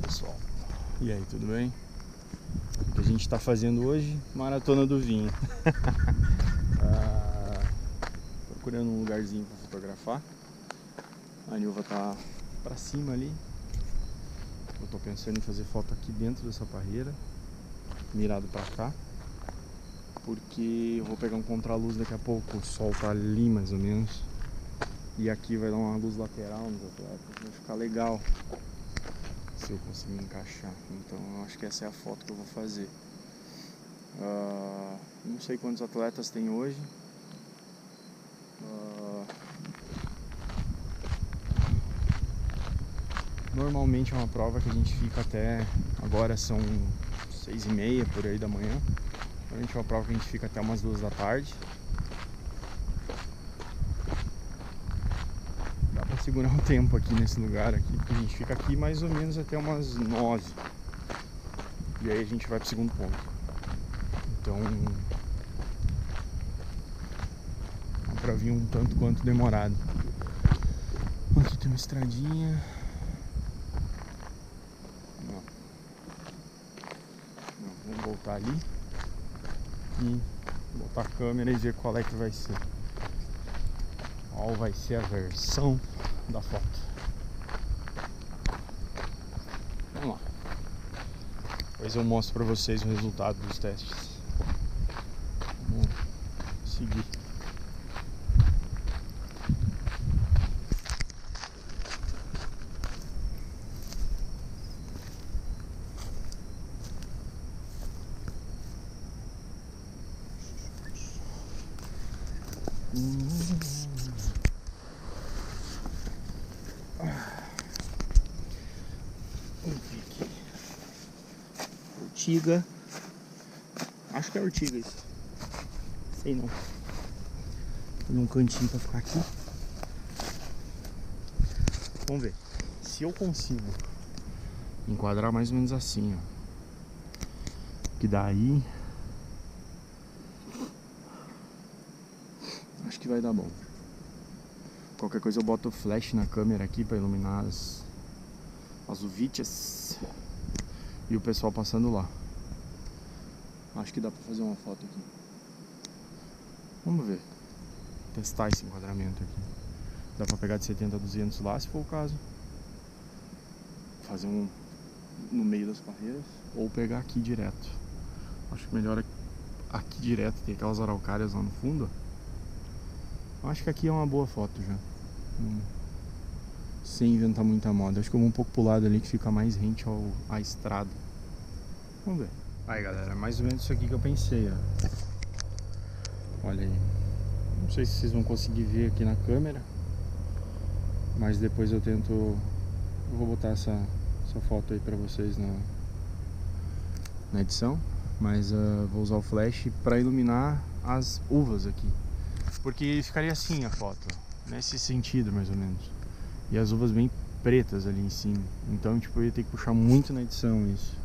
pessoal. E aí, tudo bem? O que a gente está fazendo hoje? Maratona do vinho. Procurando um lugarzinho para fotografar. A Nilva tá para cima ali. Eu tô pensando em fazer foto aqui dentro dessa parreira, mirado para cá, porque eu vou pegar um contraluz daqui a pouco. O sol tá ali mais ou menos, e aqui vai dar uma luz lateral nos atletas, vai ficar legal se eu conseguir encaixar. Então eu acho que essa é a foto que eu vou fazer. Não sei quantos atletas tem hoje. Normalmente é uma prova que a gente fica até... Agora são 6h30 por aí da manhã. Normalmente é uma prova que a gente fica até umas 2 da tarde. Dá pra segurar um tempo aqui nesse lugar aqui, porque a gente fica aqui mais ou menos até umas 9. E aí a gente vai pro segundo ponto. Então é uma provinha um tanto quanto demorado. Aqui tem uma estradinha. Vamos voltar ali e botar a câmera e ver qual é que vai ser. Qual vai ser a versão da foto. Vamos lá. Depois eu mostro pra vocês o resultado dos testes. Vamos seguir. Urtiga. Acho que é urtiga isso. Sei não. Tem um cantinho pra ficar aqui. Vamos ver se eu consigo enquadrar mais ou menos assim, ó. Que daí acho que vai dar bom. Qualquer coisa eu boto o flash na câmera aqui pra iluminar as uvites e o pessoal passando lá. Acho que dá pra fazer uma foto aqui. Vamos ver. Testar esse enquadramento aqui. Dá pra pegar de 70 a 200 lá, se for o caso. Fazer um no meio das parreiras. Ou pegar aqui direto. Acho que melhor aqui direto. Tem aquelas araucárias lá no fundo. Acho que aqui é uma boa foto já. Sem inventar muita moda. Acho que eu vou um pouco pro lado ali que fica mais rente à estrada. Vamos ver. Aí galera, mais ou menos isso aqui que eu pensei, ó. Olha aí. Não sei se vocês vão conseguir ver aqui na câmera, mas depois eu tento. Eu vou botar essa foto aí pra vocês na edição. Mas vou usar o flash pra iluminar as uvas aqui, porque ficaria assim a foto, nesse sentido mais ou menos. E as uvas bem pretas ali em cima. Então tipo, eu ia ter que puxar muito na edição isso.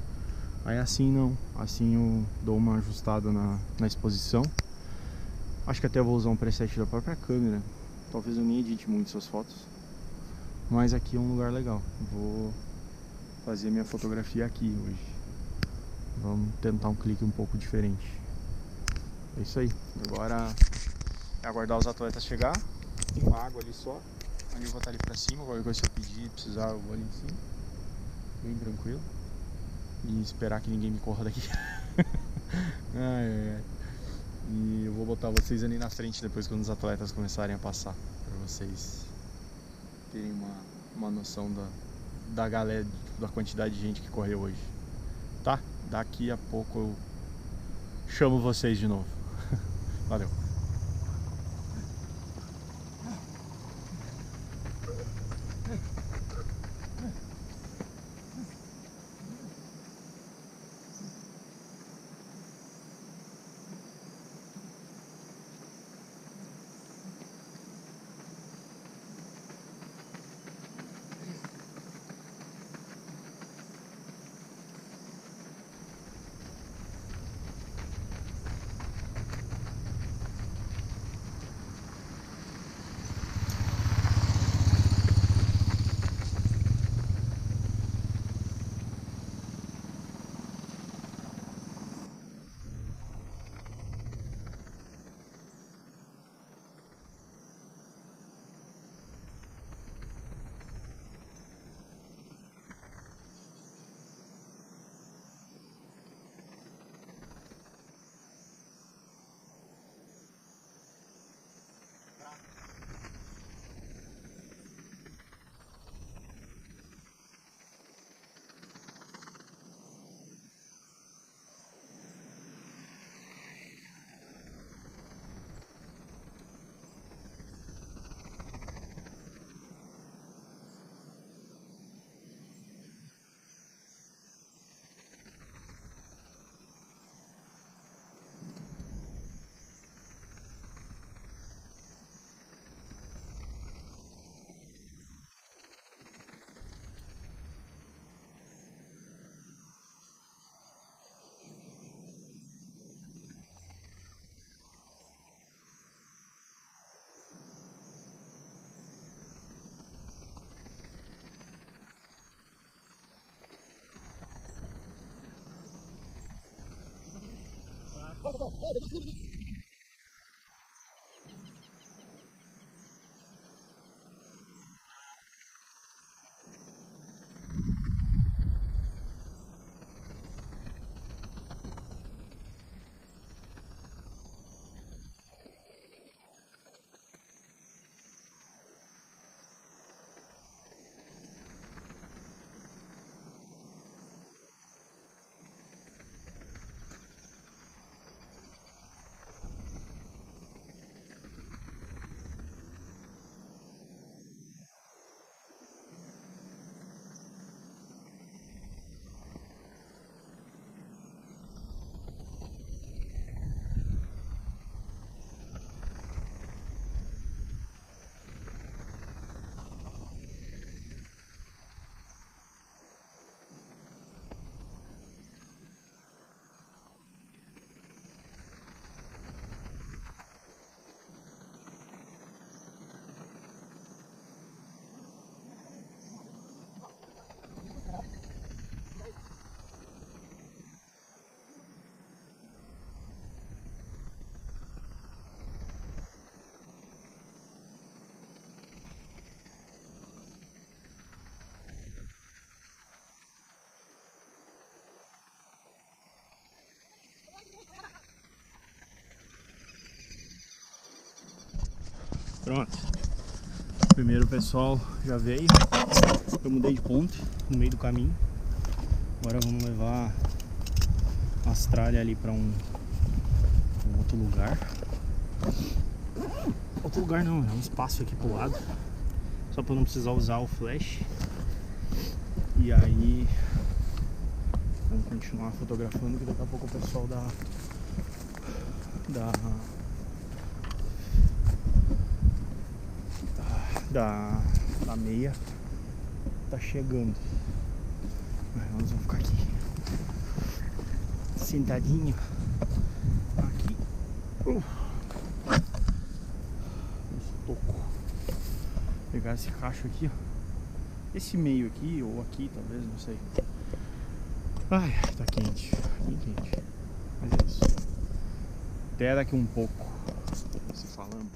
Aí assim não, assim eu dou uma ajustada na exposição. Acho que até vou usar um preset da própria câmera. Talvez eu nem edite muito essas fotos, mas aqui é um lugar legal. Vou fazer minha fotografia aqui hoje. Vamos tentar um clique um pouco diferente. É isso aí. Agora é aguardar os atletas chegar. Tem uma água ali só. A Nilva tá ali pra cima. Qualquer coisa se eu pedir, precisar, eu vou ali em cima. Bem tranquilo. E esperar que ninguém me corra daqui. E eu vou botar vocês ali na frente depois, quando os atletas começarem a passar, pra vocês terem uma noção da galera, da quantidade de gente que correu hoje. Tá? Daqui a pouco eu chamo vocês de novo. Valeu. Pronto. Primeiro o pessoal já veio. Eu mudei de ponto no meio do caminho. Agora vamos levar a Austrália ali para um outro lugar. Outro lugar não, é um espaço aqui pro lado. Só para não precisar usar o flash. E aí vamos continuar fotografando, que daqui a pouco o pessoal da meia tá chegando. Nós vamos ficar aqui sentadinho aqui no estoco. Pegar esse cacho aqui, ó. Esse meio aqui ou aqui talvez, não sei. Ai, tá quente, bem quente. Mas é isso. Até daqui um pouco se falando.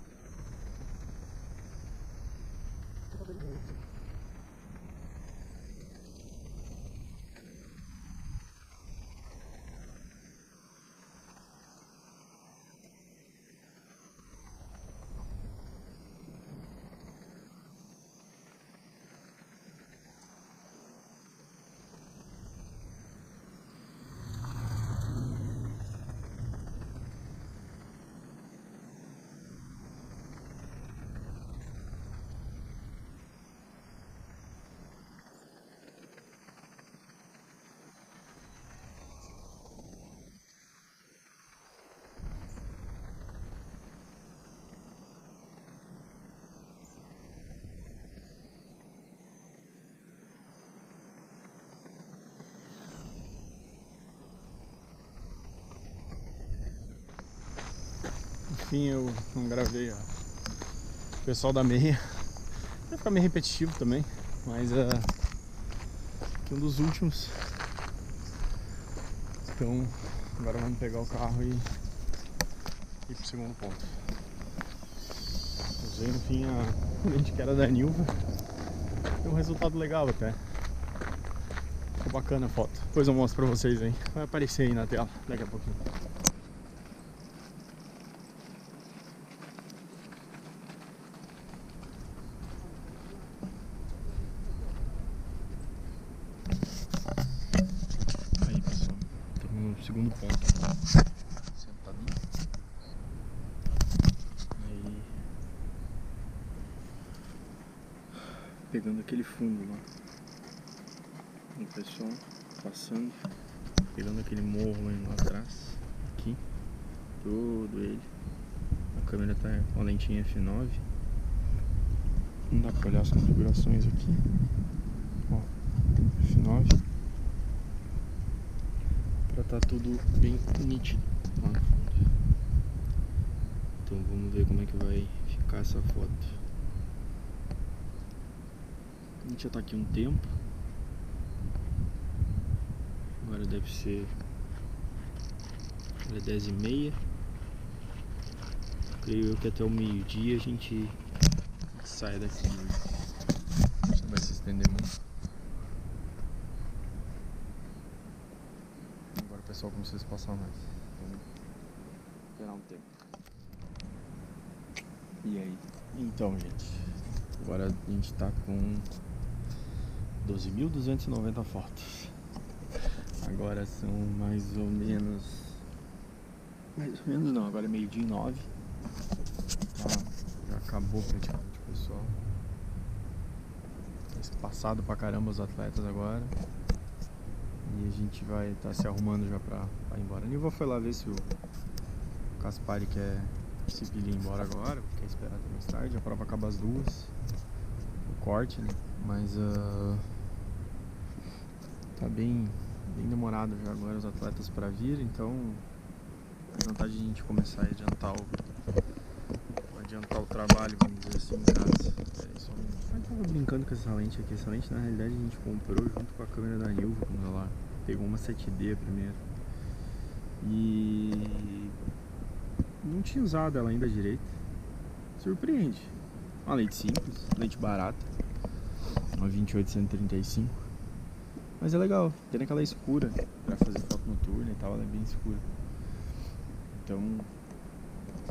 Enfim, eu não gravei o pessoal da meia. Vai ficar meio repetitivo também, mas aqui um dos últimos. Então agora vamos pegar o carro e ir pro segundo ponto. Usei no fim a lente que era da Nilva. Deu um resultado legal até. Ficou bacana a foto. Depois eu mostro pra vocês aí. Vai aparecer aí na tela daqui a pouquinho. Aí pessoal, estamos no segundo ponto. Sentadinho. Aí pegando aquele fundo lá. O pessoal passando, pegando aquele morro lá atrás, aqui, todo ele. A câmera tá com a lentinha f9. Não dá pra olhar as configurações aqui. Ó, f9. Pra tá tudo bem nítido lá no fundo. Então vamos ver como é que vai ficar essa foto. A gente já tá aqui um tempo. Agora deve ser 10h30. Creio eu que até o meio-dia a gente sai daqui. Você vai se estender muito. Agora o pessoal começou a se passar mais. Vamos esperar um tempo. E aí? Então, gente. Agora a gente tá com 12.290 fotos. Agora são mais ou menos. Mais ou menos não, agora é meio-dia e 9. Tá, já acabou praticamente o pessoal. Tá passado pra caramba os atletas agora. E a gente vai estar se arrumando já pra ir embora. A Nilva foi lá ver se o Caspari quer se pilhar embora agora, quer esperar até mais tarde. A prova acaba às 2. O corte, né? Mas tá bem demorado já agora os atletas pra vir, então a vontade de a gente começar a adiantar o trabalho, vamos dizer assim, em casa. Peraí só um minuto. Eu tava brincando com essa lente aqui. Essa lente na realidade a gente comprou junto com a câmera da Nilva quando ela pegou uma 7D primeiro. E não tinha usado ela ainda direito. Surpreende. Uma lente simples, lente barata. Uma 28-135. Mas é legal, tem aquela escura pra fazer foto noturna e tal, ela é bem escura. Então,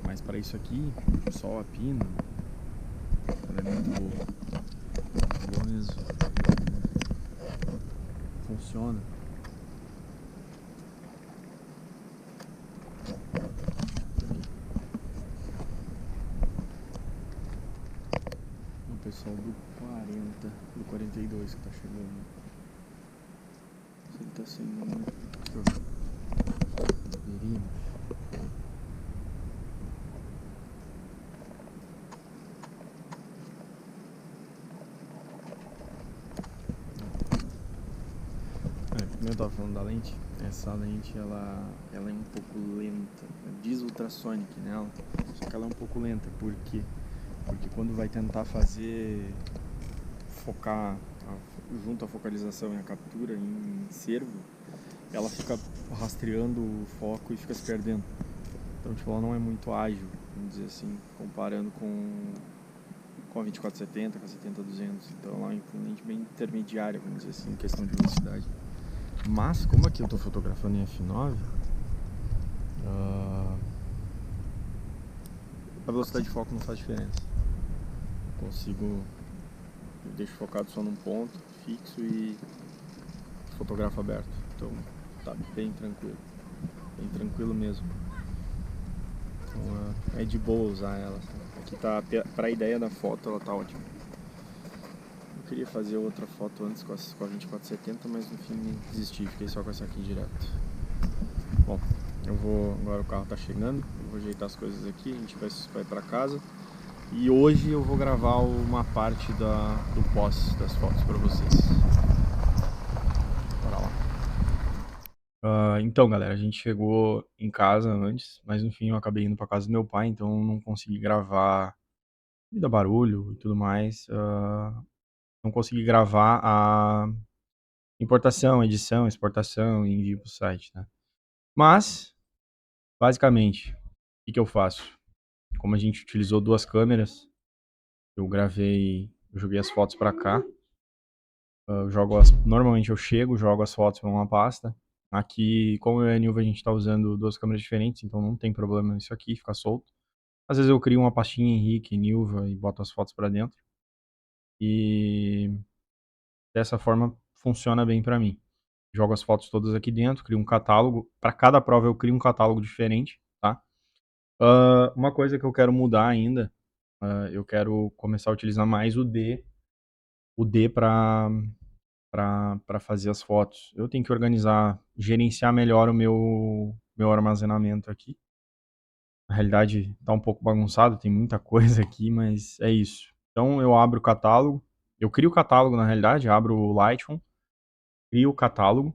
mas para isso aqui, sol a pino, ela é muito boa. Boa mesmo. Funciona. O pessoal do 40, do 42 que tá chegando. Se ele tá sendo muito. Verino. Como eu tava falando da lente, essa lente ela é um pouco lenta. Diz ultrasonic nela, só que ela é um pouco lenta. Por quê? Porque quando vai tentar focar junto a focalização e a captura em servo, ela fica rastreando o foco e fica se perdendo. Então, tipo, ela não é muito ágil, vamos dizer assim, comparando com a 2470, com a 70-200. Então, ela é uma lente bem intermediária, vamos dizer assim, em questão de velocidade. Mas, como aqui eu estou fotografando em f9, a velocidade de foco não faz diferença. Eu deixo focado só num ponto fixo e fotografo aberto. Então, tá bem tranquilo mesmo. Então, é de boa usar ela. Aqui tá, pra ideia da foto, ela tá ótima. Eu queria fazer outra foto antes com a 2470, mas no fim desisti, fiquei só com essa aqui direto. Bom, agora o carro tá chegando, eu vou ajeitar as coisas aqui, a gente vai pra casa. E hoje eu vou gravar uma parte do pós das fotos pra vocês. Bora lá. Então, galera, a gente chegou em casa antes, mas no fim eu acabei indo pra casa do meu pai, então eu não consegui gravar devido a barulho e tudo mais. Não consegui gravar a importação, edição, exportação e envio pro site, né? Mas, basicamente, o que eu faço? Como a gente utilizou duas câmeras, eu joguei as fotos pra cá. Normalmente eu jogo as fotos para uma pasta. Aqui, como eu e a Nilva, a gente está usando duas câmeras diferentes, então não tem problema isso aqui, fica solto. Às vezes eu crio uma pastinha Henrique, Nilva e boto as fotos para dentro. E dessa forma funciona bem para mim. Jogo as fotos todas aqui dentro, crio um catálogo. Para cada prova eu crio um catálogo diferente, tá? Uma coisa que eu quero mudar ainda, eu quero começar a utilizar mais o D para fazer as fotos. Eu tenho que gerenciar melhor o meu armazenamento aqui. Na realidade, tá um pouco bagunçado, tem muita coisa aqui, mas é isso. Então eu abro o catálogo, eu crio o catálogo na realidade, abro o Lightroom, crio o catálogo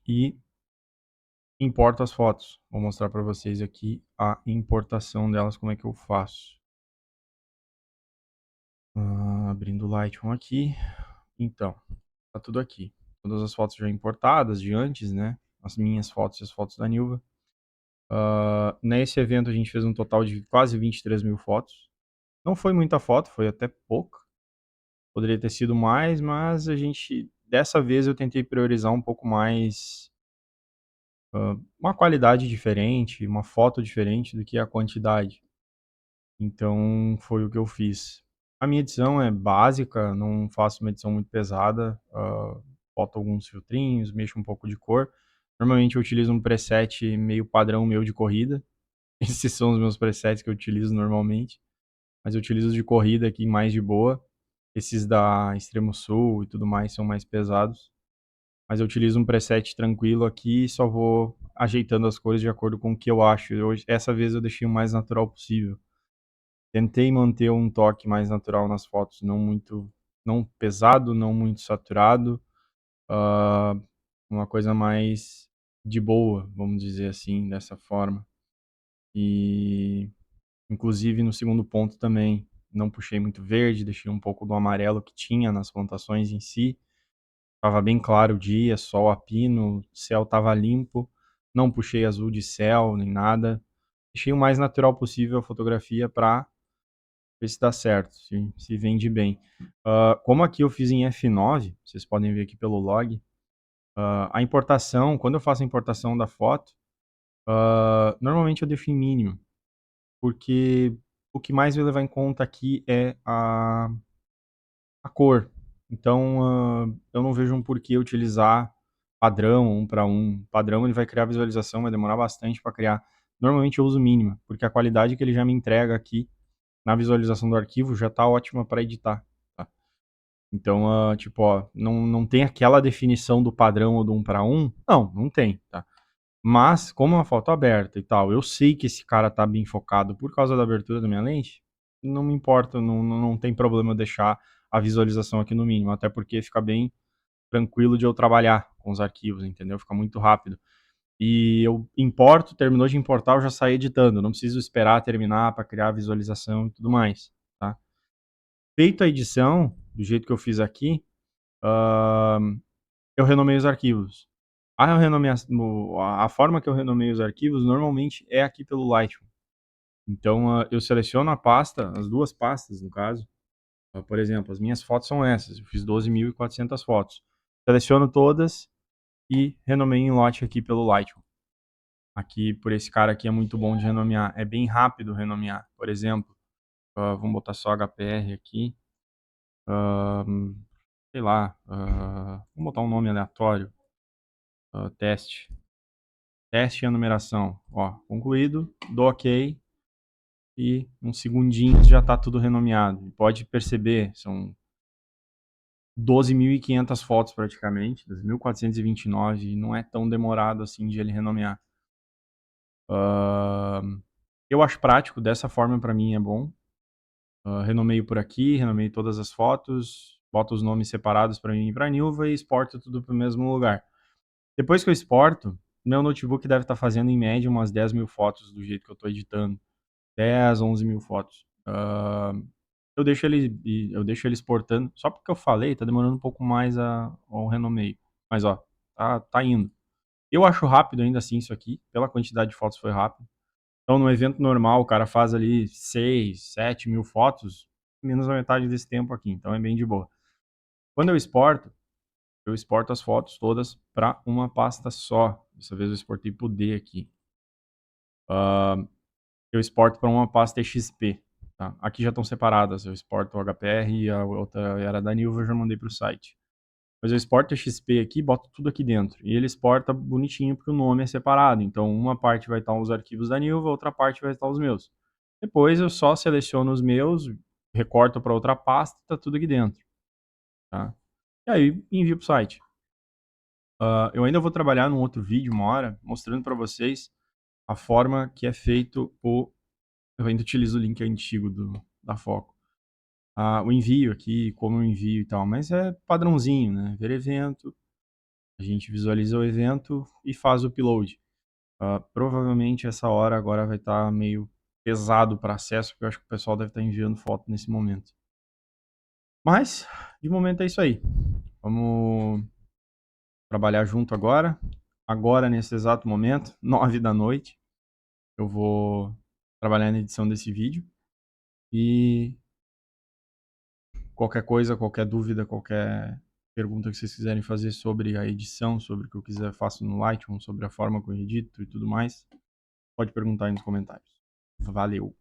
e importo as fotos. Vou mostrar para vocês aqui a importação delas, como é que eu faço. Abrindo o Lightroom aqui. Então, tá tudo aqui. Todas as fotos já importadas de antes, né? As minhas fotos e as fotos da Nilva. Nesse evento a gente fez um total de quase 23 mil fotos. Não foi muita foto, foi até pouca. Poderia ter sido mais, mas dessa vez eu tentei priorizar um pouco mais uma qualidade diferente, uma foto diferente do que a quantidade. Então foi o que eu fiz. A minha edição é básica, não faço uma edição muito pesada, boto alguns filtrinhos, mexo um pouco de cor. Normalmente eu utilizo um preset meio padrão meu de corrida. Esses são os meus presets que eu utilizo normalmente, mas eu utilizo de corrida aqui mais de boa. Esses da Extremo Sul e tudo mais são mais pesados, mas eu utilizo um preset tranquilo aqui e só vou ajeitando as cores de acordo com o que eu acho. Essa vez eu deixei o mais natural possível. Tentei manter um toque mais natural nas fotos, não pesado, não muito saturado, ah, uma coisa mais de boa, vamos dizer assim, dessa forma. E inclusive no segundo ponto também, não puxei muito verde, deixei um pouco do amarelo que tinha nas plantações em si. Tava bem claro o dia, sol a pino, céu tava limpo, não puxei azul de céu nem nada. Deixei o mais natural possível a fotografia para ver se dá certo, se vende bem. Como aqui eu fiz em F9, vocês podem ver aqui pelo log, a importação, quando eu faço a importação da foto, normalmente eu deixo em mínimo, porque o que mais vai levar em conta aqui é a cor. Então, eu não vejo um porquê utilizar padrão, um para um. Padrão ele vai criar visualização, vai demorar bastante para criar. Normalmente eu uso mínima, porque a qualidade que ele já me entrega aqui na visualização do arquivo já está ótima para editar. Tá? Então, tipo, ó, não tem aquela definição do padrão ou do 1 para 1. Não tem, tá? Mas, como é uma foto aberta e tal, eu sei que esse cara tá bem focado por causa da abertura da minha lente, não me importa, não tem problema eu deixar a visualização aqui no mínimo, até porque fica bem tranquilo de eu trabalhar com os arquivos, entendeu? Fica muito rápido. E eu importo, terminou de importar, eu já saio editando, não preciso esperar terminar para criar a visualização e tudo mais, tá? Feita a edição, do jeito que eu fiz aqui, eu renomeio os arquivos. A forma que eu renomeio os arquivos normalmente é aqui pelo Lightroom. Então, eu seleciono a pasta, as duas pastas no caso. Por exemplo, as minhas fotos são essas, eu fiz 12.400 fotos. Seleciono todas e renomeio em lote aqui pelo Lightroom. Aqui, por esse cara aqui, é muito bom de renomear. É bem rápido renomear. Por exemplo, vamos botar só HPR aqui. Sei lá, vamos botar um nome aleatório. Teste. Teste e a numeração. Ó, concluído, dou OK e uns segundinhos já está tudo renomeado. Pode perceber, são 12.500 fotos praticamente, 2.429, e não é tão demorado assim de ele renomear. Eu acho prático, dessa forma para mim é bom. Renomeio por aqui, renomeio todas as fotos, boto os nomes separados para mim e para a Nilva e exporto tudo para o mesmo lugar. Depois que eu exporto, meu notebook deve estar fazendo em média umas 10 mil fotos do jeito que eu estou editando. 10, 11 mil fotos. Eu deixo ele exportando, só porque eu falei, tá demorando um pouco mais ao renomeio. Mas ó, tá indo. Eu acho rápido ainda assim isso aqui, pela quantidade de fotos foi rápido. Então no evento normal o cara faz ali 6, 7 mil fotos, menos a metade desse tempo aqui, então é bem de boa. Quando eu exporto as fotos todas para uma pasta só. Dessa vez eu exportei pro D aqui. Eu exporto para uma pasta XP. Tá? Aqui já estão separadas. Eu exporto o HPR e a outra era da Nilva, eu já mandei para o site. Mas eu exporto o XP aqui, boto tudo aqui dentro. E ele exporta bonitinho porque o nome é separado. Então uma parte vai estar os arquivos da Nilva, outra parte vai estar os meus. Depois eu só seleciono os meus, recorto para outra pasta e tá tudo aqui dentro. Tá? E aí envio para o site. Eu ainda vou trabalhar num outro vídeo, uma hora, mostrando para vocês a forma que é feito o... Eu ainda utilizo o link antigo da Foco. O envio aqui, como eu envio e tal, mas é padrãozinho, né? Ver evento, a gente visualiza o evento e faz o upload. Provavelmente essa hora agora vai estar meio pesado para acesso, porque eu acho que o pessoal deve estar enviando foto nesse momento. Mas, de momento é isso aí. Vamos trabalhar junto agora. Agora, nesse exato momento, 9 da noite. eu vou trabalhar na edição desse vídeo. E qualquer coisa, qualquer dúvida, qualquer pergunta que vocês quiserem fazer sobre a edição, sobre o que eu quiser faço no Lightroom, sobre a forma que eu edito e tudo mais, pode perguntar aí nos comentários. Valeu!